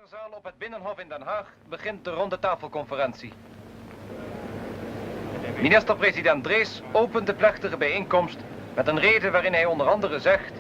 Vergaderzaal op het Binnenhof in Den Haag begint de ronde tafelconferentie. Minister-president Drees opent de plechtige bijeenkomst met een rede waarin hij onder andere zegt: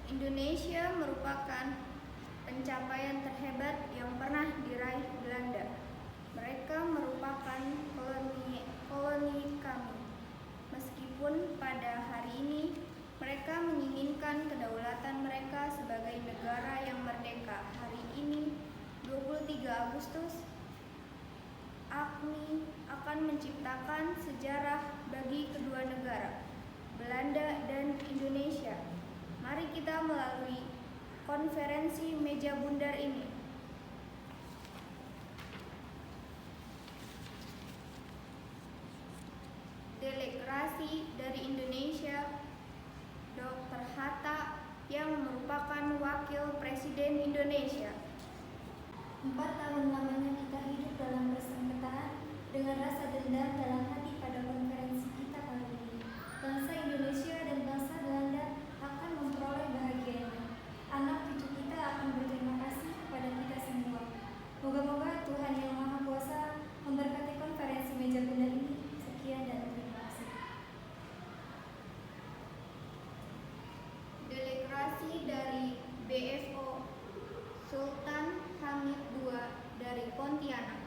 Indonesia merupakan pencapaian terhebat yang pernah diraih Belanda. Mereka merupakan koloni kami. Meskipun pada hari ini mereka menginginkan kedaulatan mereka sebagai negara yang merdeka. Hari ini 23 Agustus akan menciptakan sejarah bagi kedua negara, Belanda dan Indonesia. Mari kita melalui konferensi meja bundar ini. Delegasi dari Indonesia, Dr. Hatta yang merupakan Wakil Presiden Indonesia. 4 tahun lamanya kita hidup dalam persengketaan dengan rasa dendam dalam hati pada konferensi kita kali ini. Bangsa Indonesia dan bangsa Belanda akan memperoleh bahagianya. Anak cucu kita akan berterima kasih kepada kita semua. Moga-moga Tuhan Yang Maha Kuasa memberkati konferensi meja bundar ini. Sekian dan terima kasih. Delegasi dari BFO Sultan Hamid II dari Pontianak.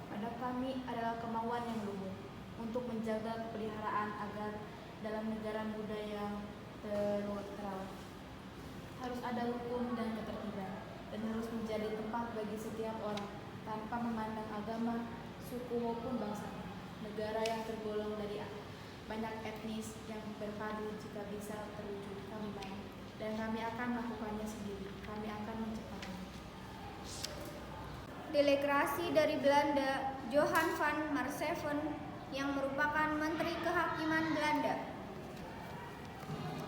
Pada kami adalah kemauan yang luhur untuk menjaga kepeliharaan agar dalam negara muda yang terawat harus ada hukum dan ketertiban, dan harus menjadi tempat bagi setiap orang tanpa memandang agama, suku maupun bangsa. Negara yang tergolong dari banyak etnis yang berpadu jika bisa terwujud kami mau, dan kami akan melakukannya sendiri. Kami akan menciptakannya. Delegasi dari Belanda, Johan van Maarseven yang merupakan Menteri Kehakiman Belanda.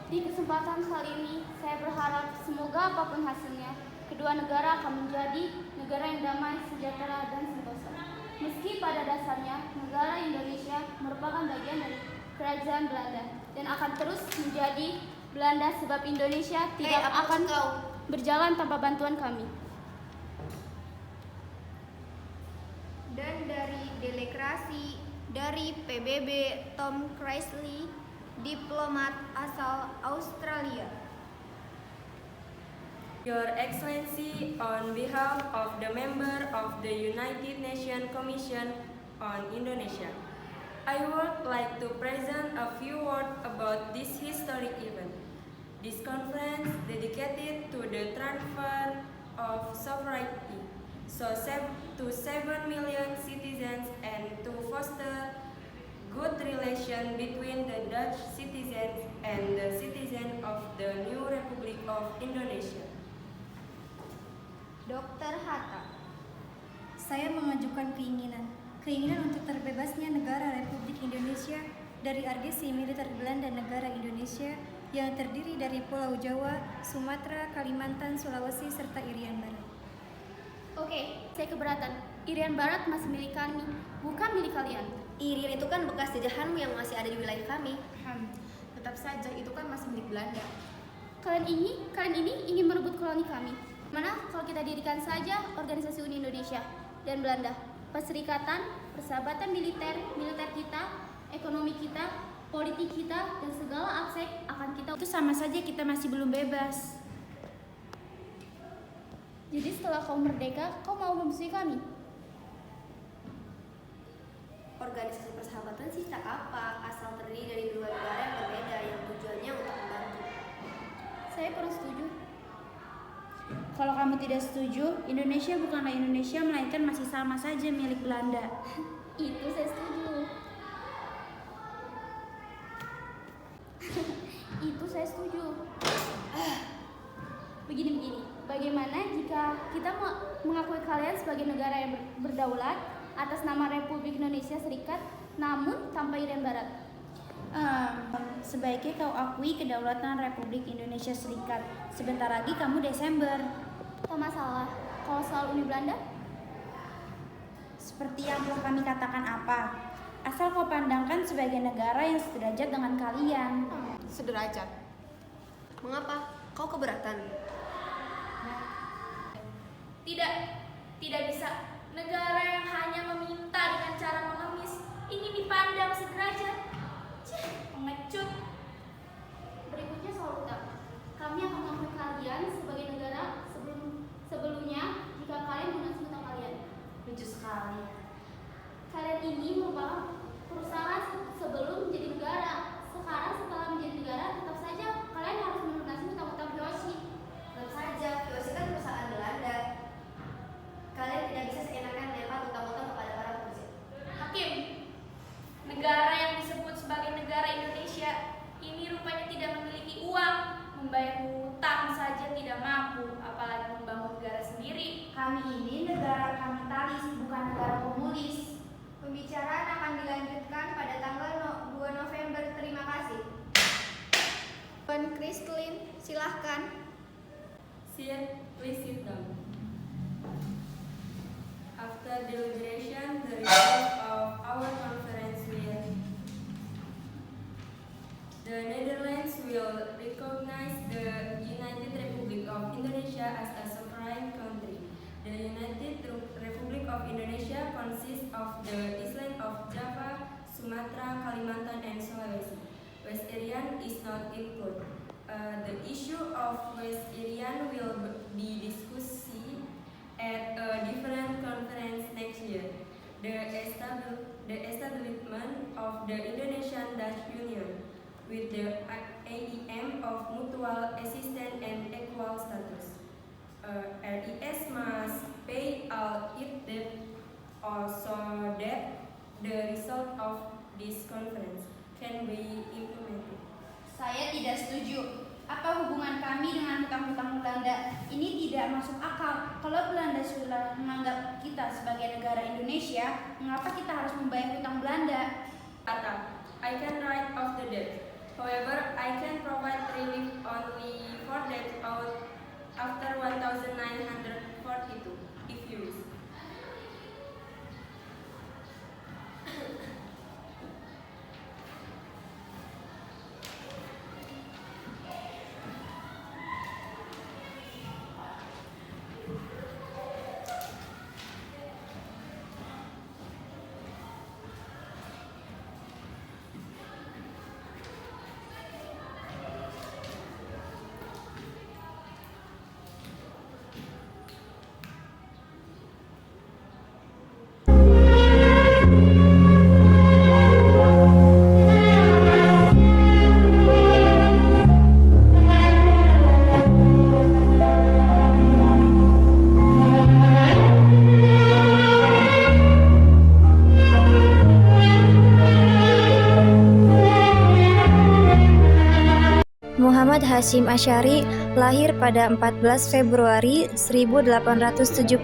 Di kesempatan kali ini, saya berharap semoga apapun hasilnya, kedua negara akan menjadi negara yang damai, sejahtera, dan sentosa. Meski pada dasarnya, negara Indonesia merupakan bagian dari kerajaan Belanda dan akan terus menjadi Belanda sebab Indonesia tidak akan berjalan tanpa bantuan kami. Dan dari delegasi dari PBB, Tom Chrysley, diplomat asal Australia. Your Excellency, on behalf of the member of the United Nations Commission on Indonesia, I would like to present a few words about this historic event. This conference dedicated to the transfer of sovereignty to 7 million citizens and to foster good relation between the Dutch citizens and the citizens of the new Republic of Indonesia. Dr. Hatta. Saya mengajukan keinginan untuk terbebasnya negara Republik Indonesia dari agresi militer Belanda negara Indonesia yang terdiri dari Pulau Jawa, Sumatera, Kalimantan, Sulawesi, serta Irian Barat. Oke, saya keberatan. Irian Barat masih milik kami, bukan milik kalian. Irian itu kan bekas jajahanmu yang masih ada di wilayah kami. Tetap saja itu kan masih milik Belanda. Kalian ini ingin merebut koloni kami. Mana kalau kita dirikan saja Organisasi Uni Indonesia dan Belanda, perserikatan, persahabatan militer kita, ekonomi kita, politik kita, dan segala aspek akan kita. Itu sama saja kita masih belum bebas. Jadi setelah kau merdeka, kau mau memusuhi kami? Organisasi persahabatan sih tak apa, asal terdiri dari dua negara yang berbeda yang tujuannya untuk membantu. Saya kurang setuju. Kalau kamu tidak setuju, Indonesia bukanlah Indonesia, melainkan masih sama saja milik Belanda. Itu saya setuju. Itu saya setuju. Begini, bagaimana jika kita mengakui kalian sebagai negara yang berdaulat atas nama Republik Indonesia Serikat, namun tanpa Irian Barat? Sebaiknya kau akui kedaulatan Republik Indonesia Serikat. Sebentar lagi kamu Desember. Tak masalah kalau soal Uni Belanda. Seperti yang telah kami katakan asal kau pandangkan sebagai negara yang sederajat dengan kalian. Sederajat. Mengapa? Kau keberatan? Tidak bisa. Negara yang hanya meminta dengan cara mengemis ingin dipandang sederajat. Pengecut. Berikutnya soal utang. Kami akan mengakui kalian sebagai negara sebelumnya jika kalian melunasi utang kalian. Lucu sekali. Kalian ini merupakan perusahaan sebelum menjadi negara. Sekarang setelah menjadi negara, tetap saja kalian harus melunasi utang-utang Vyosi. Tentu saja, Vyosi kan perusahaan Belanda. Kalian tidak bisa seenaknya melempar utang-utang kepada para pekerja. Hakim, negara yang disebut sebagai negara Indonesia ini rupanya tidak memiliki uang. Membayar hutang saja tidak mampu, apalagi membangun negara sendiri. Kami ini negara kapitalis, bukan negara komunis. Pembicaraan akan dilanjutkan pada tanggal 2 November. Terima kasih. Tuan Kristlin, silahkan. Sir, please sit down. After deliberation, the result of our conference the Netherlands will recognize the United Republic of Indonesia as a sovereign country. The United Republic of Indonesia consists of the island of Java, Sumatra, Kalimantan, and Sulawesi. West Irian is not included. The issue of West Irian will be discussed at a different conference next year. The establishment of the Indonesian-Dutch Union with the aim of mutual assistance and equal status. RIS must pay all its debt so that the result of this conference can be implemented. Saya tidak setuju. Apa hubungan kami dengan hutang-hutang Belanda? Ini tidak masuk akal. Kalau Belanda sudah menganggap kita sebagai negara Indonesia, mengapa kita harus membayar hutang Belanda? I can write off the debt. However, I can provide relief only for debt out after 1942, if you wish. Muhammad Hasyim Asy'ari lahir pada 14 Februari 1871,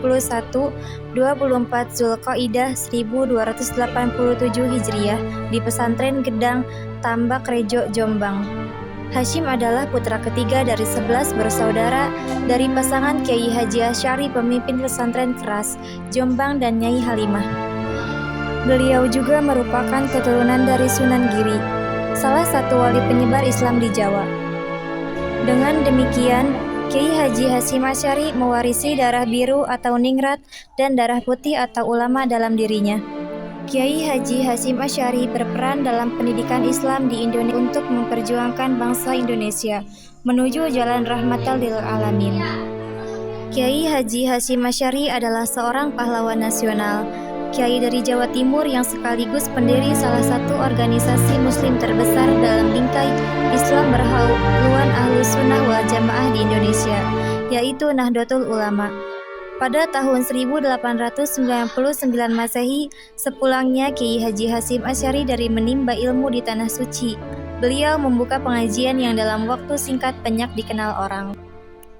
24 Zulqaidah 1287 Hijriah di Pesantren Gedang, Tambak Rejo, Jombang. Hasyim adalah putra ketiga dari 11 bersaudara dari pasangan Kiai Haji Asy'ari pemimpin pesantren Keras, Jombang dan Nyai Halimah. Beliau juga merupakan keturunan dari Sunan Giri, salah satu wali penyebar Islam di Jawa. Dengan demikian, Kiai Haji Hasyim Asy'ari mewarisi darah biru atau ningrat dan darah putih atau ulama dalam dirinya. Kiai Haji Hasyim Asy'ari berperan dalam pendidikan Islam di Indonesia untuk memperjuangkan bangsa Indonesia menuju jalan rahmatan lil alamin. Kiai Haji Hasyim Asy'ari adalah seorang pahlawan nasional, kiai dari Jawa Timur yang sekaligus pendiri salah satu organisasi muslim terbesar dalam bingkai Islam berhaluan Ahlus Sunnah wal Jamaah di Indonesia, yaitu Nahdlatul Ulama. Pada tahun 1899 Masehi, sepulangnya Kiai Haji Hasyim Asy'ari dari menimba ilmu di Tanah Suci, beliau membuka pengajian yang dalam waktu singkat banyak dikenal orang.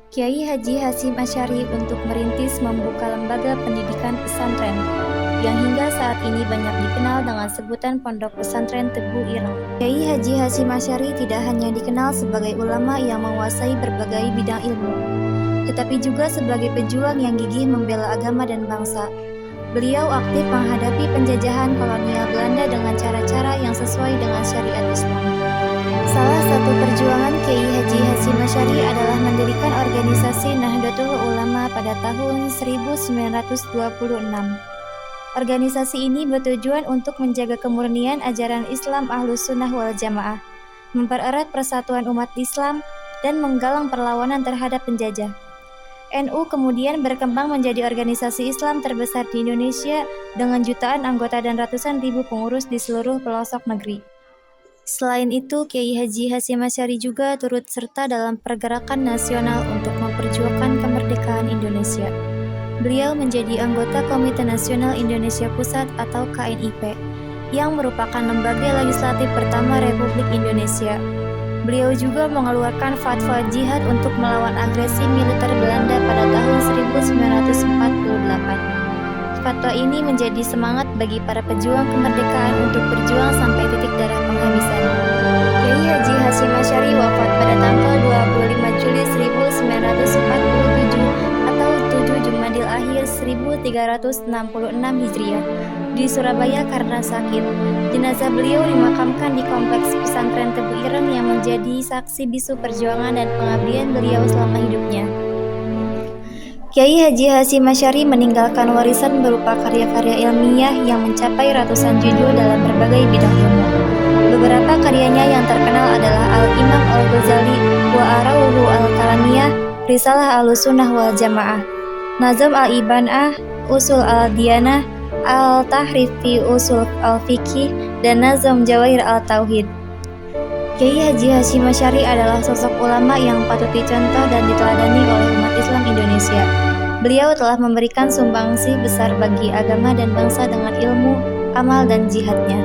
Kiai Haji Hasyim Asy'ari untuk merintis membuka lembaga pendidikan pesantren yang hingga saat ini banyak dikenal dengan sebutan Pondok Pesantren Tebu Ireng. Kiai Haji Hasyim Asy'ari tidak hanya dikenal sebagai ulama yang menguasai berbagai bidang ilmu, tetapi juga sebagai pejuang yang gigih membela agama dan bangsa. Beliau aktif menghadapi penjajahan kolonial Belanda dengan cara-cara yang sesuai dengan syariat Islam. Salah satu perjuangan Kiai Haji Hasyim Asy'ari adalah mendirikan organisasi Nahdlatul Ulama pada tahun 1926. Organisasi ini bertujuan untuk menjaga kemurnian ajaran Islam Ahlus Sunnah wal Jamaah, mempererat persatuan umat Islam, dan menggalang perlawanan terhadap penjajah. NU kemudian berkembang menjadi organisasi Islam terbesar di Indonesia dengan jutaan anggota dan ratusan ribu pengurus di seluruh pelosok negeri. Selain itu, Kiai Haji Hasyim Asy'ari juga turut serta dalam pergerakan nasional untuk memperjuangkan kemerdekaan Indonesia. Beliau menjadi anggota Komite Nasional Indonesia Pusat atau KNIP, yang merupakan lembaga legislatif pertama Republik Indonesia. Beliau juga mengeluarkan fatwa jihad untuk melawan agresi militer Belanda pada tahun 1948. Fatwa ini menjadi semangat bagi para pejuang kemerdekaan untuk berjuang sampai titik darah penghabisan. Kiai Haji Hasyim Asy'ari wafat pada tanggal 25 Juli 1947 atau 7 Jumadil Akhir 1366 Hijriah di Surabaya karena sakit. Jenazah beliau dimakamkan di kompleks pesantren Tebu Ireng yang menjadi saksi bisu perjuangan dan pengabdian beliau selama hidupnya. Kiai Haji Hasyim Asy'ari meninggalkan warisan berupa karya-karya ilmiah yang mencapai ratusan judul dalam berbagai bidang ilmu. Beberapa karyanya yang terkenal adalah Al-Imam Al-Ghazali, Wa Arauhu Al-Kalamiyah, Risalah Ahlussunnah wal Jamaah, Nazm Al-Ibanah, Usul Al-Diyanah, Al-Tahrif fi Usul Al-Fiqh, dan Nazm Jawahir Al-Tauhid. Kiai Haji Hasyim Asy'ari adalah sosok ulama yang patut dicontoh dan diteladani oleh umat Islam Indonesia. Beliau telah memberikan sumbangsih besar bagi agama dan bangsa dengan ilmu, amal, dan jihadnya.